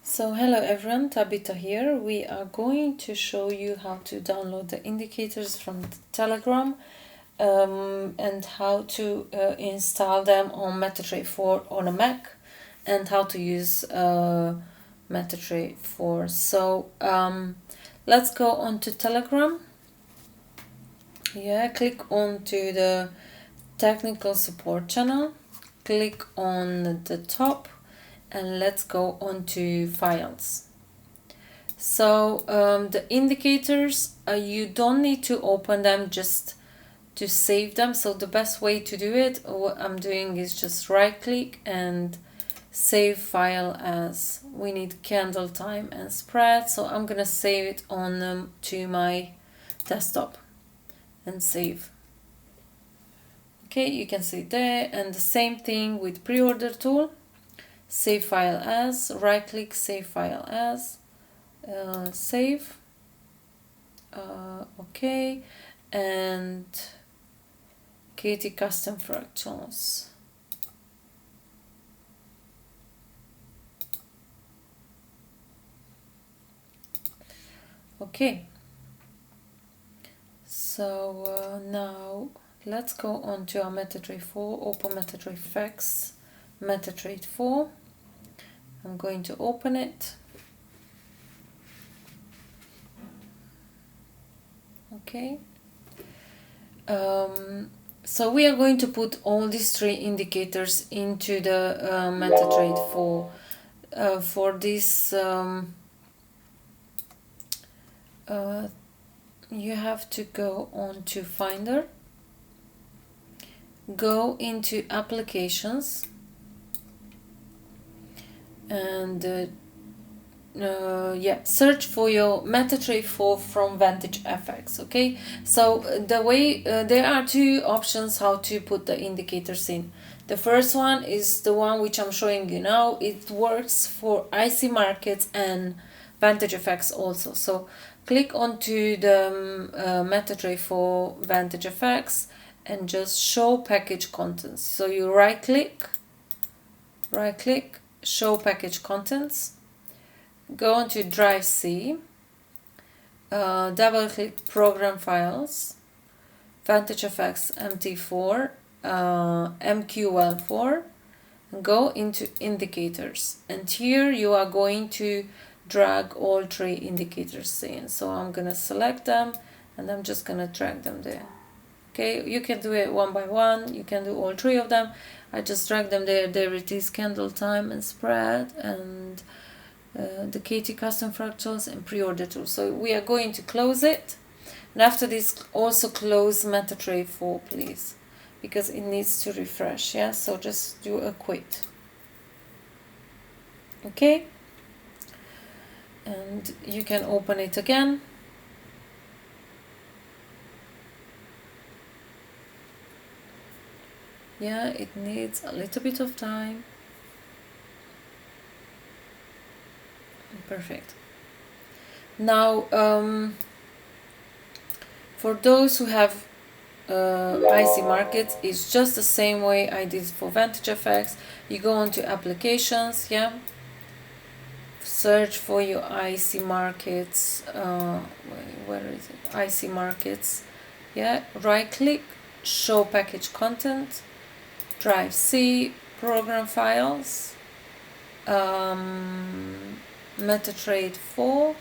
So hello everyone, Tabitha here. We are going to show you how to download the indicators from Telegram and how to install them on MT4 on a Mac and how to use MT4. So let's go on to Telegram. Yeah, click on to the technical support channel. Click on the top and let's go on to files. So the indicators, you don't need to open them, just to save them. So the best way to do it, what I'm doing is just right click and save file as. We need candle time and spread, so I'm gonna save it on to my desktop and save. Okay, you can see there. And the same thing with pre-order tool, save file as, right click, save file as, save. Okay, and Katie custom fractals. Okay, so now let's go on to our MT4, open MT4 MT4. I'm going to open it. Okay. So we are going to put all these three indicators into the MT4. For this, you have to go on to Finder, go into Applications, and search for your MT4 from VantageFX. Okay, so the way there are two options how to put the indicators in. The first one is the one which I'm showing you now. It works for IC markets and VantageFX also. So click onto the MT4 VantageFX and just show package contents. So you right click, show package contents, go on to drive C, double click program files, VantageFX MT4, MQL4, and go into indicators. And here you are going to drag all three indicators in. So I'm gonna select them and I'm just gonna drag them there. Okay, you can do it one by one, you can do all three of them. I just drag them there. There it is, candle time and spread, and the KT custom fractals and pre-order tool. So we are going to close it, and after this also close MT4 please, because it needs to refresh. Yeah, so just do a quit. Okay, and you can open it again. Yeah, it needs a little bit of time. Perfect. Now for those who have IC markets, it's just the same way I did for VantageFX. You go on to applications, yeah, search for your IC markets, where is it, IC markets, yeah, right click, show package content, drive C, program files, MT4,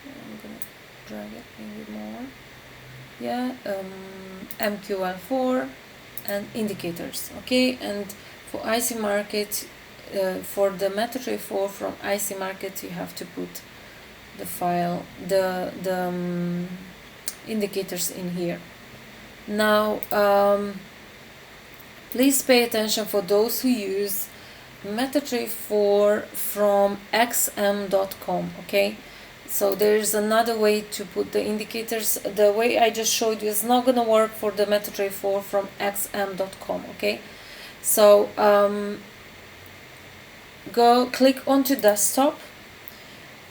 I'm gonna drag it maybe more, yeah, MQL4 and indicators. Okay, and for IC market, for the MT4 from IC market, you have to put the file, the indicators in here. Now please pay attention for those who use MT4 from xm.com. okay, so there is another way to put the indicators. The way I just showed you is not going to work for the MT4 from xm.com. okay, so go click onto desktop.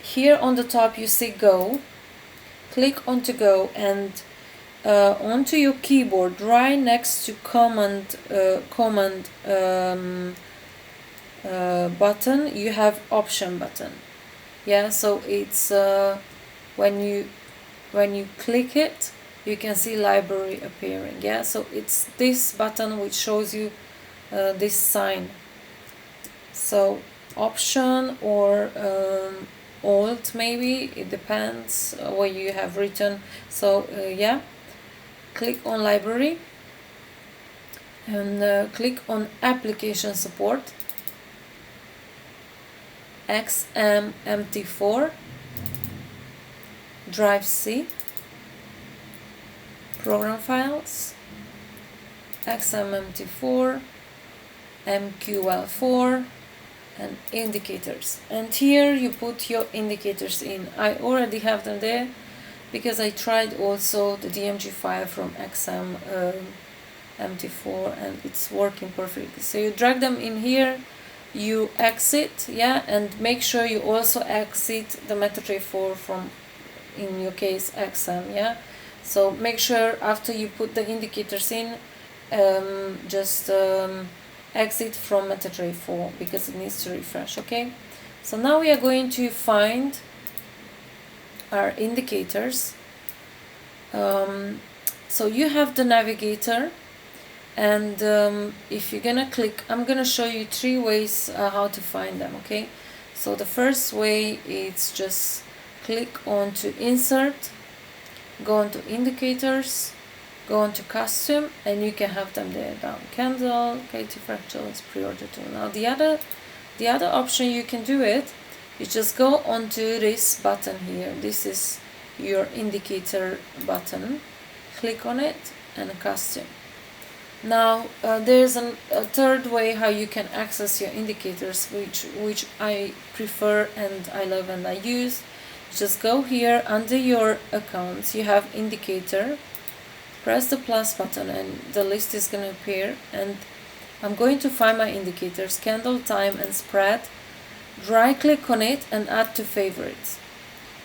Here on the top you see go, click onto go, and onto your keyboard right next to command button, you have option button. Yeah, so it's when you click it, you can see library appearing. Yeah, so it's this button which shows you this sign. So option or alt, maybe it depends where you have written. So yeah, click on library and click on application support, XM MT4, drive C, program files, XMMT4, MQL4, and indicators. And here you put your indicators in. I already have them there because I tried also the DMG file from XM MT4 and it's working perfectly. So you drag them in here, you exit, yeah, and make sure you also exit the MT4 from, in your case, XM, yeah. So make sure after you put the indicators in, just exit from MT4 because it needs to refresh. Okay, so now we are going to find our indicators. So you have the navigator, and if you're gonna click, I'm gonna show you 3 ways how to find them. Okay, so the first way is just click on to insert, go on to indicators, go on to custom, and you can have them there down. Candle, KT fractals, pre-order tool. Now the other option you can do it, you just go onto this button here. This is your indicator button. Click on it and custom. Now there's a third way how you can access your indicators, which I prefer and I love and I use. Just go here under your accounts, you have indicator, press the plus button and the list is going to appear, and I'm going to find my indicators, candle, time and spread. Right click on it and add to favorites.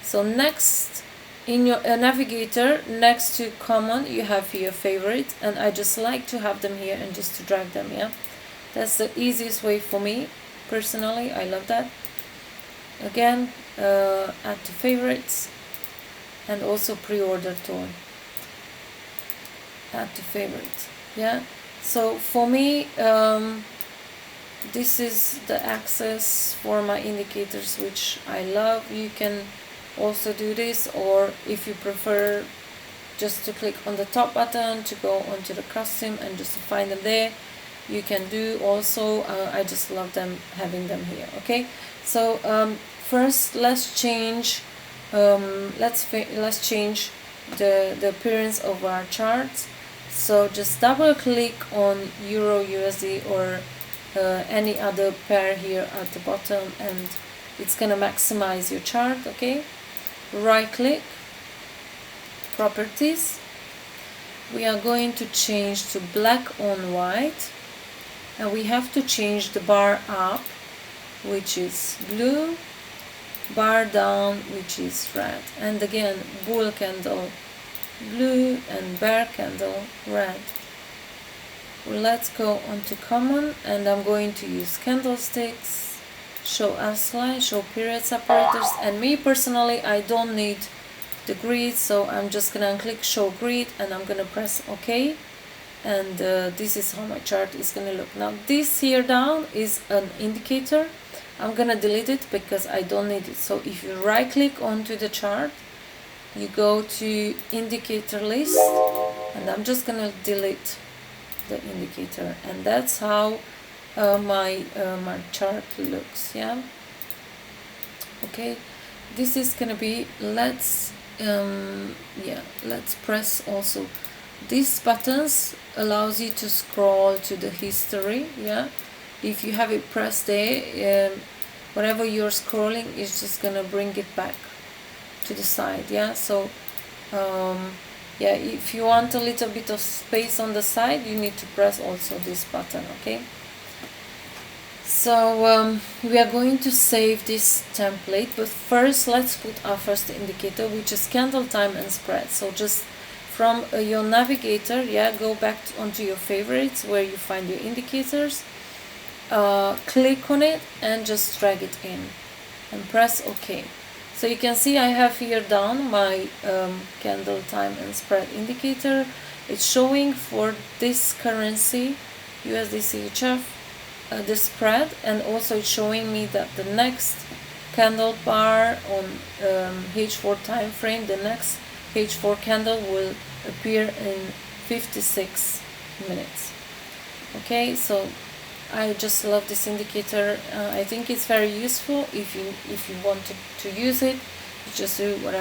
So next in your navigator, next to common, you have your favorite, and I just like to have them here and just to drag them. Yeah, that's the easiest way for me personally. I love that. Again, add to favorites, and also pre-order tool, add to favorites. Yeah, so for me this is the access for my indicators, which I love. You can also do this, or if you prefer just to click on the top button to go onto the custom and just to find them there, you can do also. I just love them, having them here. Okay, so first let's change let's change the appearance of our charts. So just double click on Euro USD or any other pair here at the bottom, and it's gonna maximize your chart. Okay, right click, properties, we are going to change to black on white, and we have to change the bar up, which is blue, bar down, which is red, and again bull candle blue and bear candle red. Let's go on to common, and I'm going to use candlesticks, show outline, show period separators, and me personally I don't need the grid, so I'm just gonna click show grid and I'm gonna press OK, and this is how my chart is gonna look. Now this here down is an indicator. I'm gonna delete it because I don't need it. So if you right click onto the chart, you go to indicator list, and I'm just gonna delete the indicator, and that's how my chart looks. Yeah, okay, this is gonna be, let's press also these buttons, allows you to scroll to the history. Yeah, if you have it pressed there, whatever you're scrolling is just gonna bring it back to the side. Yeah, so yeah, if you want a little bit of space on the side, you need to press also this button. Okay, so we are going to save this template, but first let's put our first indicator, which is candle, time and spread. So just from your navigator, yeah, go back onto your favorites where you find your indicators, click on it and just drag it in and press OK. So you can see I have here down my candle time and spread indicator. It's showing for this currency USD CHF the spread, and also it's showing me that the next candle bar on H4 time frame, the next H4 candle will appear in 56 minutes. Okay, so I just love this indicator. I think it's very useful if you want to use it. You just do what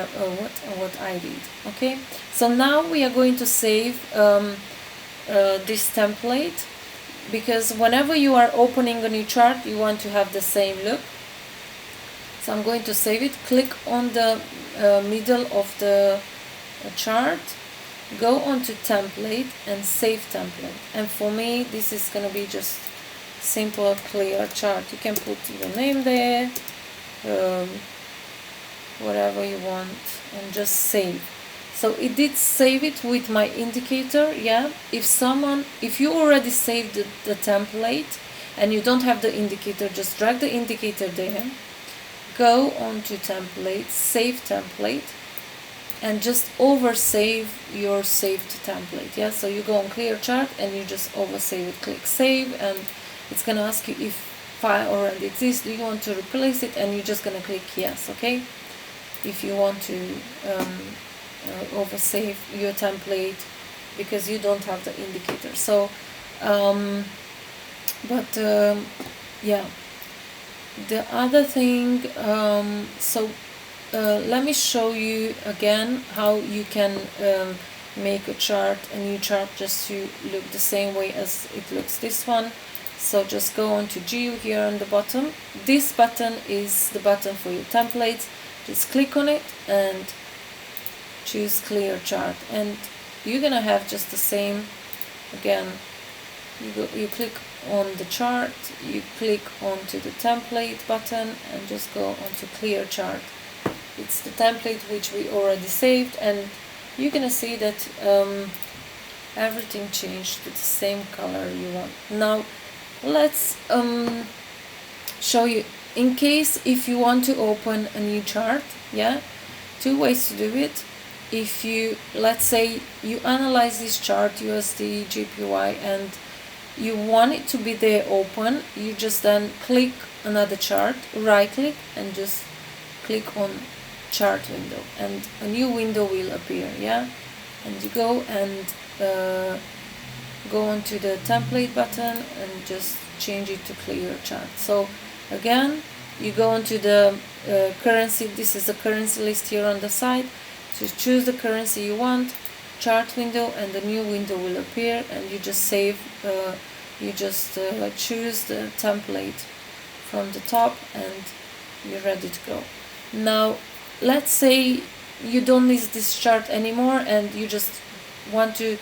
I did. Okay, so now we are going to save this template, because whenever you are opening a new chart, you want to have the same look. So I'm going to save it. Click on the middle of the chart, go on to template and save template. And for me, this is going to be just simple clear chart. You can put your name there, whatever you want, and just save. So it did save it with my indicator. Yeah, if you already saved the template and you don't have the indicator, just drag the indicator there, go on to template, save template, and just oversave your saved template. Yeah, so you go on clear chart and you just oversave it, click save, and it's gonna ask you if file already exists, do you want to replace it, and you're just gonna click yes. Okay, if you want to oversave your template because you don't have the indicator. So yeah, the other thing, let me show you again how you can make a new chart just to look the same way as it looks this one. So just go on to Geo here on the bottom. This button is the button for your templates. Just click on it and choose clear chart, and you're gonna have just the same. Again, you click on the chart, you click onto the template button and just go onto clear chart. It's the template which we already saved, and you're gonna see that everything changed to the same color you want. Now let's show you, in case if you want to open a new chart. Yeah, two ways to do it. If you, let's say you analyze this chart USD JPY and you want it to be there open, you just then click another chart, right click and just click on chart window, and a new window will appear. Yeah, and you go and go onto the template button and just change it to clear chart. So again, you go onto the currency. This is the currency list here on the side. So choose the currency you want, chart window, and the new window will appear, and you just save, you just choose the template from the top and you're ready to go. Now let's say you don't need this chart anymore and you just want to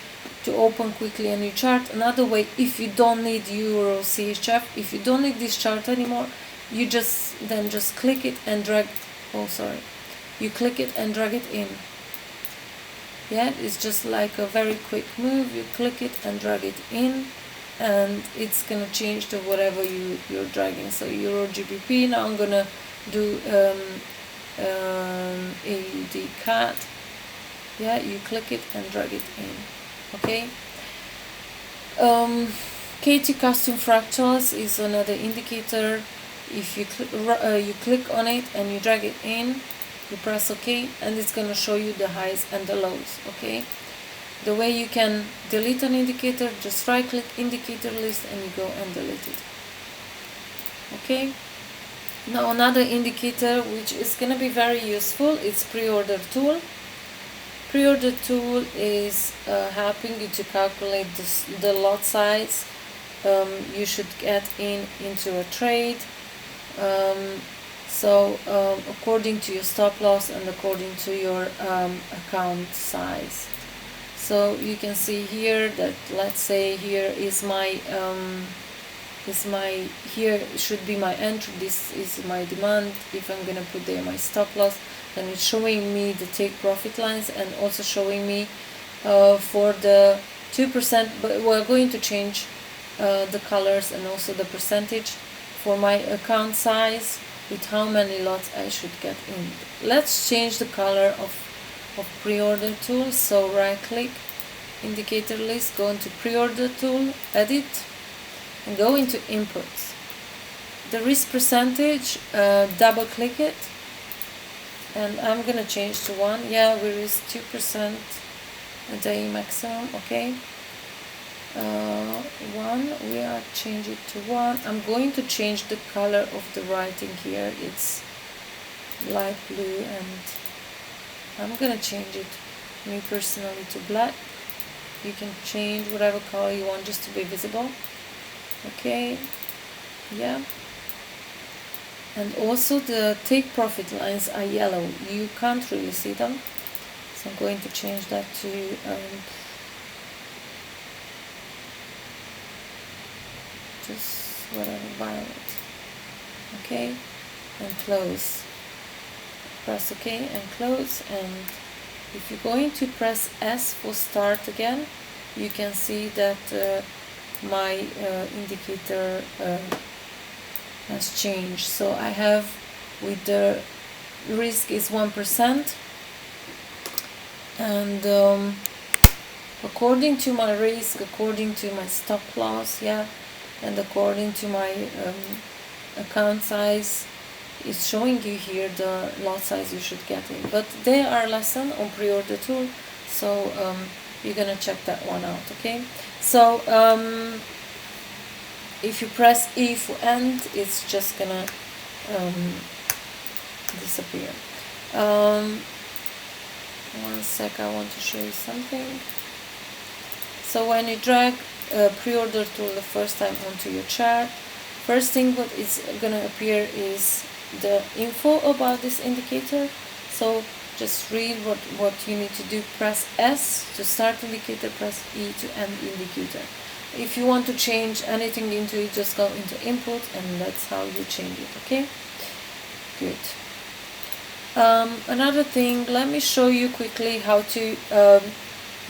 open quickly a new chart. Another way, if you don't need Euro CHF, if you don't need this chart anymore, you just click it and drag, you click it and drag it in. Yeah, it's just like a very quick move. You click it and drag it in, and it's gonna change to whatever you're dragging. So Euro GBP. Now I'm gonna do AUD CAD. Yeah, you click it and drag it in. Okay. KT custom fractals is another indicator. If you click on it and you drag it in, you press OK, and it's going to show you the highs and the lows. Okay, the way you can delete an indicator, just right click indicator list and you go and delete it. Okay, now another indicator which is going to be very useful, it's pre-order tool. Pre-order tool is helping you to calculate the lot size you should get into a trade. According to your stop loss and according to your account size. So you can see here that, let's say here is my here should be my entry, this is my demand. If I'm gonna put there my stop loss, then it's showing me the take profit lines and also showing me for the 2%, but we're going to change the colors and also the percentage for my account size with how many lots I should get in. Let's change the color of pre-order tool. So right click, indicator list, go into pre-order tool, edit, and go into inputs. The risk percentage, double click it, and I'm gonna change to 1. Yeah, we risk 2% a day maximum. Okay, 1, we are change it to 1. I'm going to change the color of the writing here. It's light blue, and I'm gonna change it, me personally, to black. You can change whatever color you want just to be visible. Okay, yeah. And also the take profit lines are yellow. You can't really see them, so I'm going to change that to just whatever, violet. Okay, and close. Press OK and close. And if you're going to press S for start again, you can see that my indicator has changed. So I have, with the risk is 1%, and according to my risk, according to my stop loss, yeah, and according to my account size, it's showing you here the lot size you should get in. But there are lesson on pre-order tool, so you're gonna check that one out. Okay, so if you press E for end, it's just gonna disappear. One sec, I want to show you something. So when you drag pre-order tool the first time onto your chart, first thing what is gonna appear is the info about this indicator. So just read what you need to do. Press S to start indicator, press E to end indicator. If you want to change anything into it, just go into input, and that's how you change it. Okay, good. Another thing, let me show you quickly how to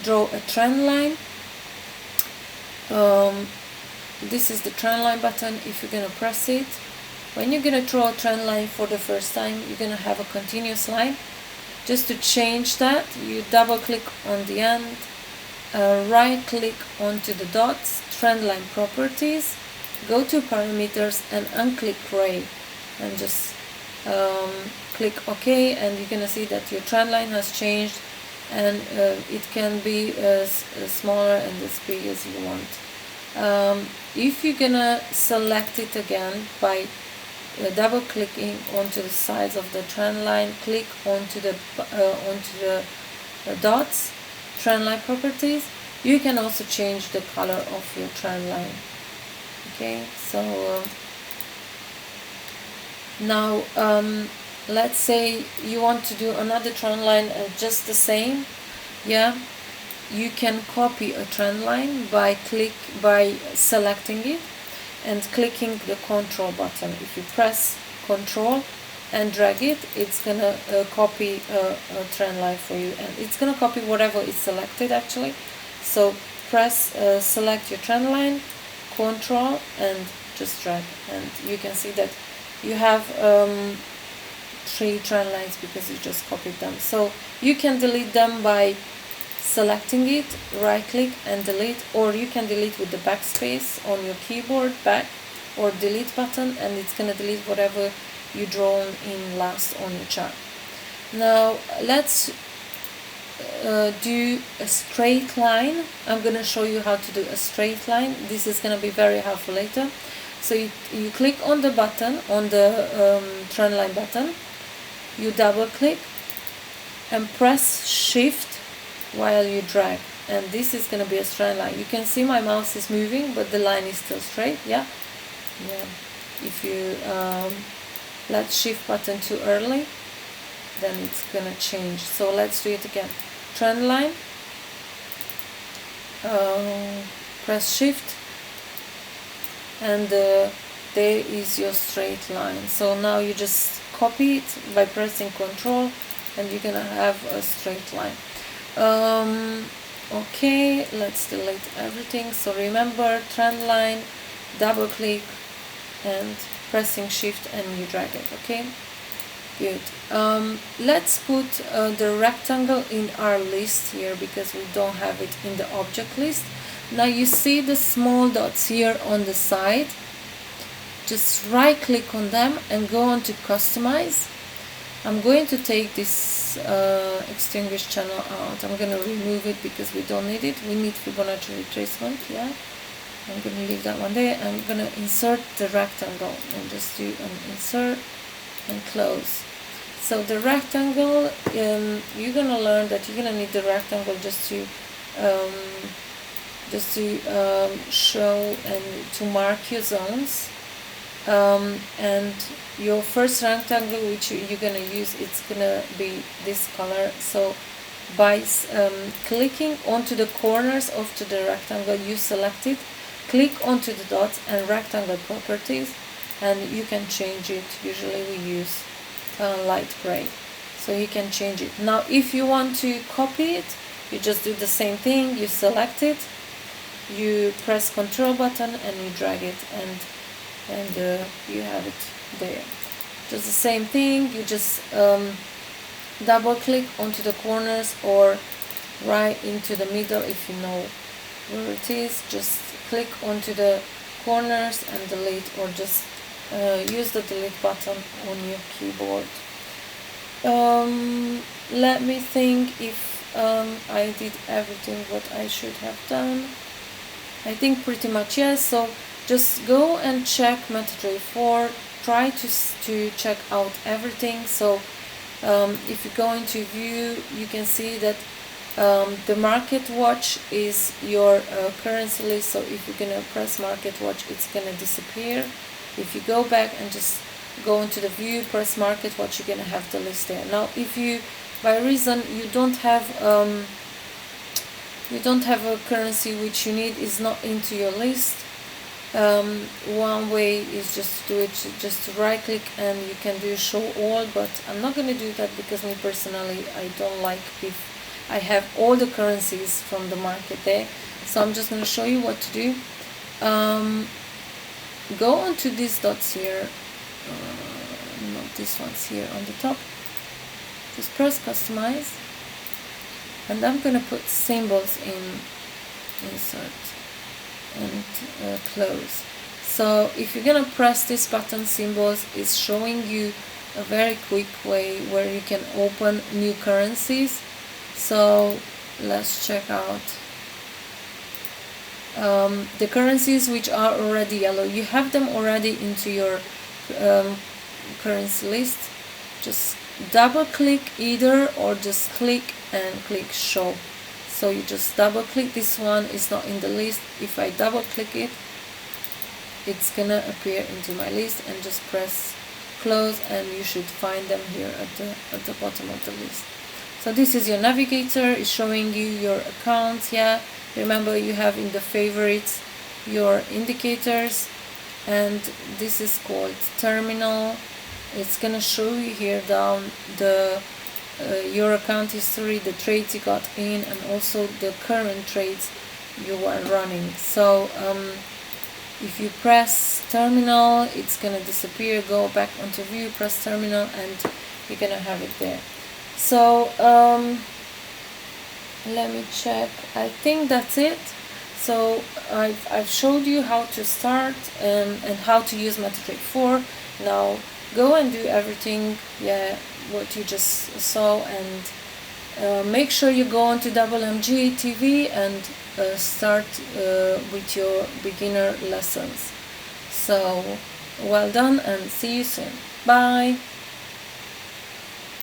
draw a trend line. This is the trend line button. If you're gonna press it, when you're gonna draw a trend line for the first time, you're gonna have a continuous line. Just to change that, you double click on the end, right click onto the dots, trend line properties, go to parameters and unclick gray, and just click OK, and you're gonna see that your trend line has changed, and it can be as smaller and as big as you want. If you're gonna select it again by double clicking onto the sides of the trend line, click onto the dots, trend line properties, you can also change the color of your trend line. Okay, so now let's say you want to do another trend line just the same. Yeah, you can copy a trend line by selecting it and clicking the control button. If you press control and drag it, it's gonna copy a trend line for you, and it's gonna copy whatever is selected actually. So press select your trend line, control, and just drag, and you can see that you have 3 trend lines because you just copied them. So you can delete them by selecting it, right click and delete, or you can delete with the backspace on your keyboard, back or delete button, and it's gonna delete whatever you drawn in last on your chart. Now let's do a straight line. I'm gonna show you how to do a straight line. This is gonna be very helpful later. So you click on the button, on the trend line button, you double click and press shift while you drag, and this is going to be a straight line. You can see my mouse is moving, but the line is still straight. Yeah. If you let shift button too early, then it's going to change. So let's do it again. Trend line, press shift, and there is your straight line. So now you just copy it by pressing control, and you're gonna have a straight line. okay, let's delete everything. So remember, trend line, double click and pressing shift and you drag it. Okay, good. Let's put the rectangle in our list here because we don't have it in the object list. Now you see the small dots here on the side. Just right click on them and go on to customize. I'm going to take this extinguish channel out. I'm going to remove it because we don't need it. We need Fibonacci retracement. Yeah, I'm going to leave that one there. I'm going to insert the rectangle and just do an insert and close. So the rectangle, you're going to learn that you're going to need the rectangle just to show and to mark your zones. And your first rectangle which you're going to use, it's going to be this color. So by clicking onto the corners of the rectangle you select it, click onto the dots and rectangle properties, and you can change it. Usually we use light gray, so you can change it. Now if you want to copy it, you just do the same thing. You select it, you press Ctrl button and you drag it, and you have it there. Just the same thing. You just double click onto the corners or right into the middle if you know where it is. Just click onto the corners and delete, or just use the delete button on your keyboard. Let me think if I did everything what I should have done. I think pretty much yes. So just go and check MT4, try to check out everything. So if you go into view, you can see that the market watch is your currency list. So if you're gonna press market watch, it's gonna disappear. If you go back and just go into the view, press market watch, you're gonna have the list there. Now if you, by reason you don't have a currency which you need, is not into your list, one way is just to do it, just to right click and you can do show all, but I'm not going to do that because me personally I don't like if I have all the currencies from the market there. So I'm just going to show you what to do. Go on to these dots here, not these ones here on the top, just press customize, and I'm going to put symbols in insert and close. So if you're gonna press this button symbols, it's showing you a very quick way where you can open new currencies. So let's check out the currencies which are already yellow. You have them already into your currency list. Just double click either, or just click and click show. So you just double click, this one is not in the list. If I double click it, it's gonna appear into my list, and just press close and you should find them here at the bottom of the list. So this is your navigator, it's showing you your accounts. Yeah, remember you have in the favorites your indicators, and this is called terminal. It's gonna show you here down the your account history, the trades you got in, and also the current trades you are running. So if you press terminal, it's gonna disappear. Go back onto view, press terminal, and you're gonna have it there. So let me check. I think that's it. So I've showed you how to start and how to use MT4. Now go and do everything, yeah, what you just saw, and make sure you go on to WMG TV and start with your beginner lessons. So well done, and see you soon. Bye.